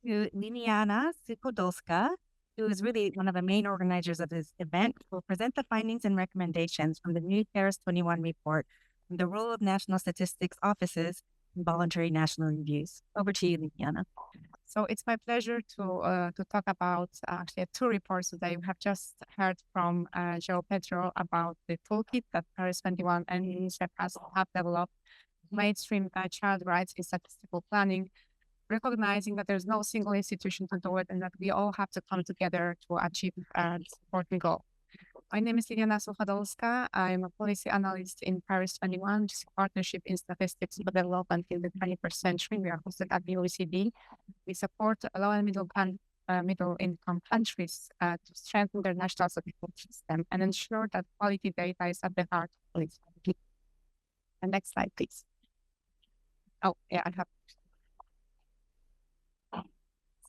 to Liliana Sukodolska, who is really one of the main organizers of this event, who will present the findings and recommendations from the new Paris 21 report on the role of national statistics offices in voluntary national reviews. Over to you, Liliana. So it's my pleasure to talk about actually two reports today. We have just heard from Joe Pedro about the toolkit that Paris 21 and UNICEF have developed to mainstream child rights in statistical planning, recognizing that there's no single institution to do it and that we all have to come together to achieve this important goal. My name is Liliana Suchodolska. I'm a policy analyst in Paris 21, which is a partnership in statistics for development in the 21st century. We are hosted at the OECD. We support low and middle income countries to strengthen their national statistical system and ensure that quality data is at the heart of policy. And next slide, please. Oh, yeah, I have.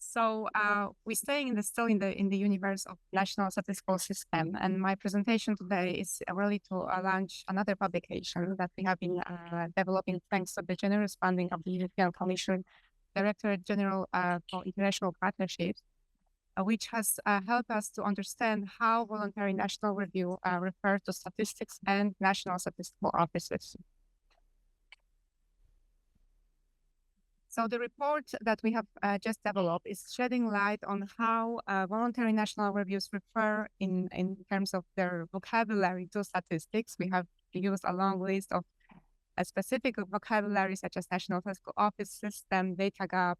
So we're staying still in the universe of national statistical system, and my presentation today is really to launch another publication that we have been developing thanks to the generous funding of the European Commission Directorate General for International Partnerships, which has helped us to understand how voluntary national review refers to statistics and national statistical offices. So the report that we have just developed is shedding light on how voluntary national reviews refer in terms of their vocabulary to statistics. We have used a long list of specific vocabulary such as National Statistical Office System, data gap,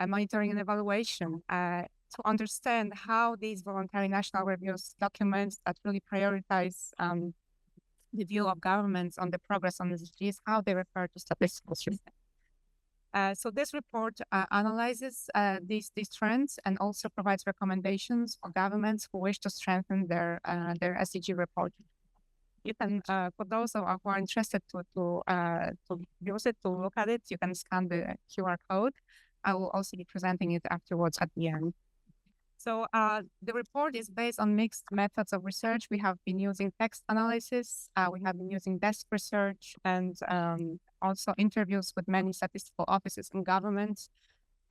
monitoring and evaluation to understand how these voluntary national reviews documents that really prioritize the view of governments on the progress on SDGs, how they refer to statistical systems. So this report analyzes these trends and also provides recommendations for governments who wish to strengthen their SDG reporting. You can, for those who are interested to use it, to look at it, you can scan the QR code. I will also be presenting it afterwards at the end. So the report is based on mixed methods of research. We have been using text analysis, we have been using desk research, and also interviews with many statistical offices and governments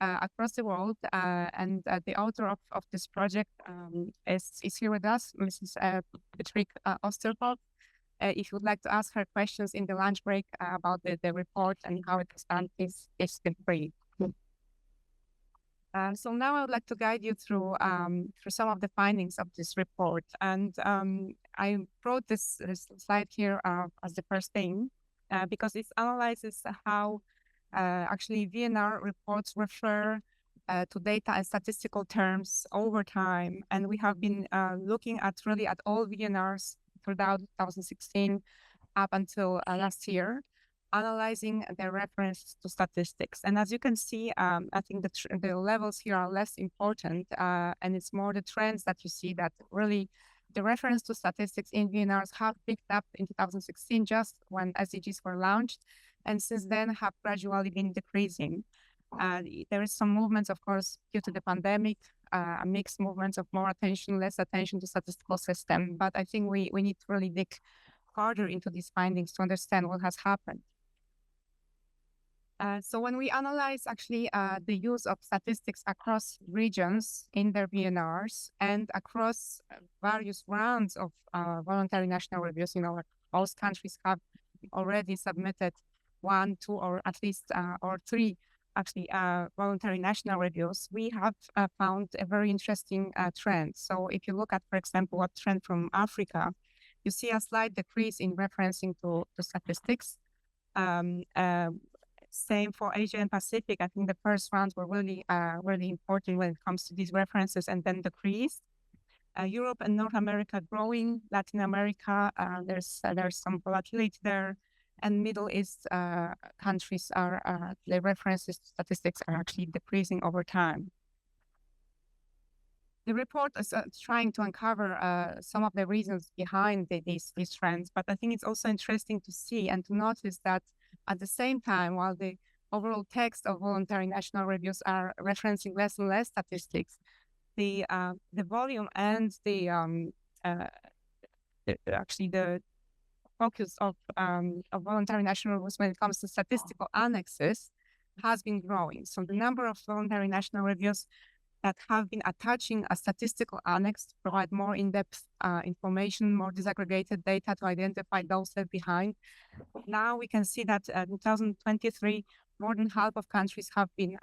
across the world. And the author of this project is here with us, Mrs. Patrick Osterhoff. If you would like to ask her questions in the lunch break about the report and how it is done, please feel free. So now I would like to guide you through some of the findings of this report. And I wrote this slide here as the first thing because it analyzes how actually VNR reports refer to data and statistical terms over time. And we have been looking at really at all VNRs throughout 2016 up until last year, analyzing their reference to statistics. And as you can see, I think the levels here are less important, and it's more the trends that you see that really the reference to statistics in VNRs have picked up in 2016, just when SDGs were launched, and since then have gradually been decreasing. There is some movements, of course, due to the pandemic, mixed movements of more attention, less attention to statistical system. But I think we need to really dig further into these findings to understand what has happened. So when we analyze actually the use of statistics across regions in their VNRs and across various rounds of voluntary national reviews, most countries have already submitted 1, 2, or at least or 3 actually voluntary national reviews, we have found a very interesting trend. So if you look at, for example, a trend from Africa, you see a slight decrease in referencing to statistics. Same for Asia and Pacific. I think the first rounds were really important when it comes to these references, and then decreased. Europe and North America growing. Latin America, there's some volatility there, and Middle East countries are the references to statistics are actually decreasing over time. The report is trying to uncover some of the reasons behind these trends, but I think it's also interesting to see and to notice that at the same time, while the overall text of voluntary national reviews are referencing less and less statistics, the volume and the focus of voluntary national reviews when it comes to statistical annexes has been growing. So the number of voluntary national reviews that have been attaching a statistical annex to provide more in-depth information, more disaggregated data to identify those left behind. Now we can see that in 2023, more than half of countries have been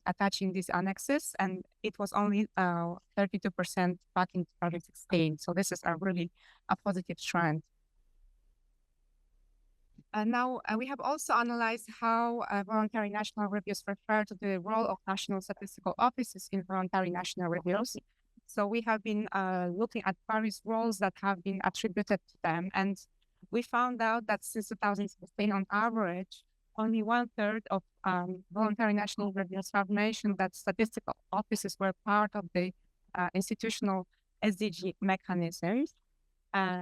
attaching these annexes, and it was only 32% back in 2016. So this is a really a positive trend. Now, we have also analyzed how voluntary national reviews refer to the role of national statistical offices in voluntary national reviews. So we have been looking at various roles that have been attributed to them. And we found out that since 2016, on average, only 1/3 of voluntary national reviews have mentioned that statistical offices were part of the institutional SDG mechanisms.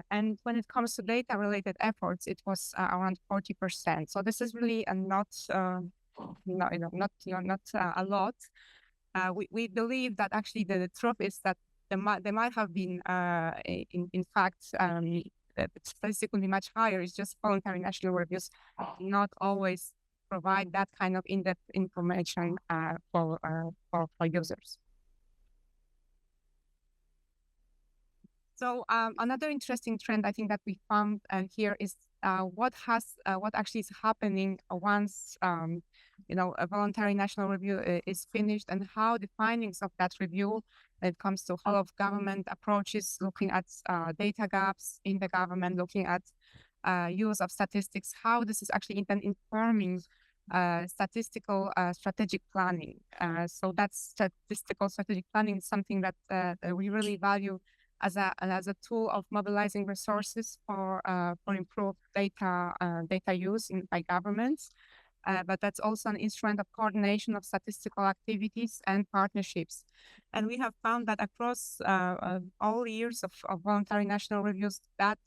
And when it comes to data-related efforts, it was around 40%. So this is really not a lot. We believe that actually the truth is that there might have been, in fact, statistically much higher. It's just voluntary national reviews not always provide that kind of in-depth information for users. So another interesting trend I think that we found here is what actually is happening once a voluntary national review is finished, and how the findings of that review, when it comes to whole of government approaches, looking at data gaps in the government, looking at use of statistics, how this is actually then informing statistical strategic planning. So that's statistical strategic planning is something that we really value as a tool of mobilizing resources for improved data use by governments. But that's also an instrument of coordination of statistical activities and partnerships. And we have found that across all years of voluntary national reviews, that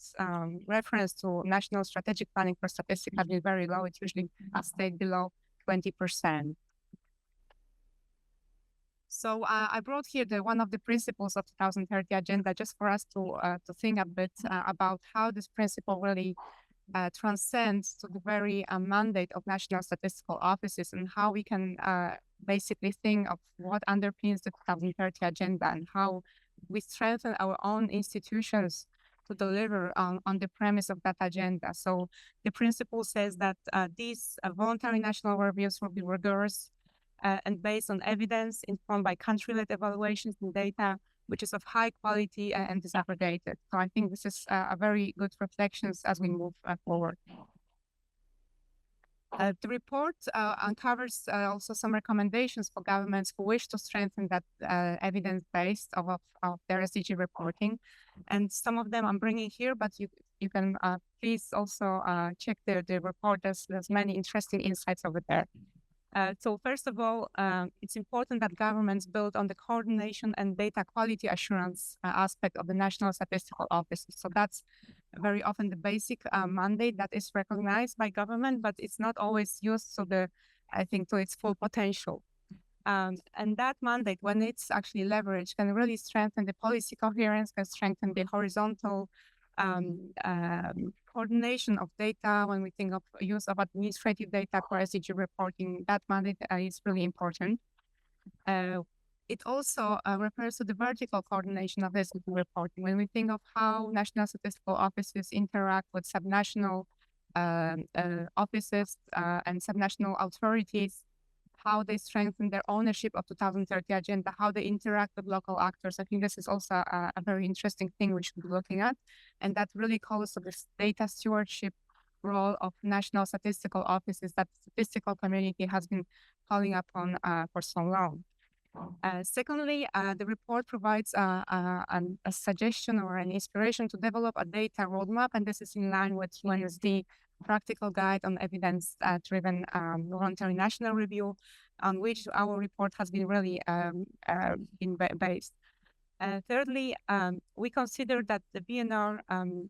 reference to national strategic planning for statistics has been very low. It usually stayed below 20%. So I brought here one of the principles of 2030 agenda, just for us to think a bit about how this principle really transcends to the very mandate of national statistical offices, and how we can basically think of what underpins the 2030 agenda, and how we strengthen our own institutions to deliver on the premise of that agenda. So the principle says that these voluntary national reviews will be rigorous and based on evidence, informed by country-led evaluations and data, which is of high quality and disaggregated. So I think this is a very good reflections as we move forward. The report uncovers also some recommendations for governments who wish to strengthen that evidence base of their SDG reporting. And some of them I'm bringing here, but you can please also check the report. There's many interesting insights over there. So first of all, it's important that governments build on the coordination and data quality assurance aspect of the National Statistical Office. So that's very often the basic mandate that is recognized by government, but it's not always used to its full potential. And that mandate, when it's actually leveraged, can really strengthen the policy coherence, can strengthen the horizontal coordination of data. When we think of use of administrative data for SDG reporting, that mandate is really important. It also refers to the vertical coordination of SDG reporting. When we think of how national statistical offices interact with subnational offices and subnational authorities, how they strengthen their ownership of 2030 agenda, how they interact with local actors. I think this is also a very interesting thing we should be looking at. And that really calls to this data stewardship role of national statistical offices that the statistical community has been calling upon for so long. Secondly, the report provides a suggestion or an inspiration to develop a data roadmap, and this is in line with UNSD practical guide on evidence-driven voluntary national review, on which our report has been really based. Thirdly, we consider that the VNR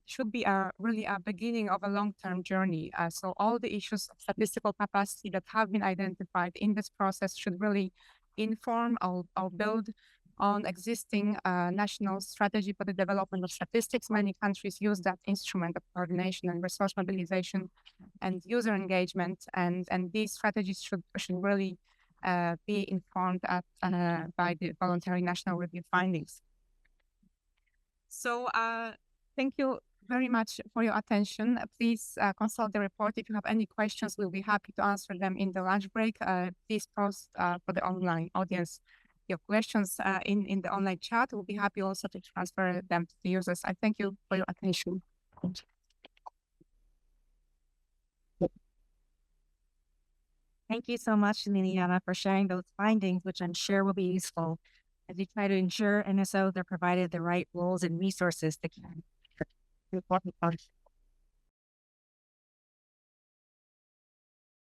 should be really a beginning of a long-term journey. So all the issues of statistical capacity that have been identified in this process should really inform or build on existing national strategy for the development of statistics. Many countries use that instrument of coordination and resource mobilization and user engagement, and these strategies should really be informed by the voluntary national review findings. So thank you very much for your attention. Please consult the report. If you have any questions, we'll be happy to answer them in the lunch break. Please post for the online audience your questions in the online chat. We'll be happy also to transfer them to the users. I thank you for your attention. Thank you so much, Liliana, for sharing those findings, which I'm sure will be useful as you try to ensure NSOs are provided the right roles and resources to carry important functions.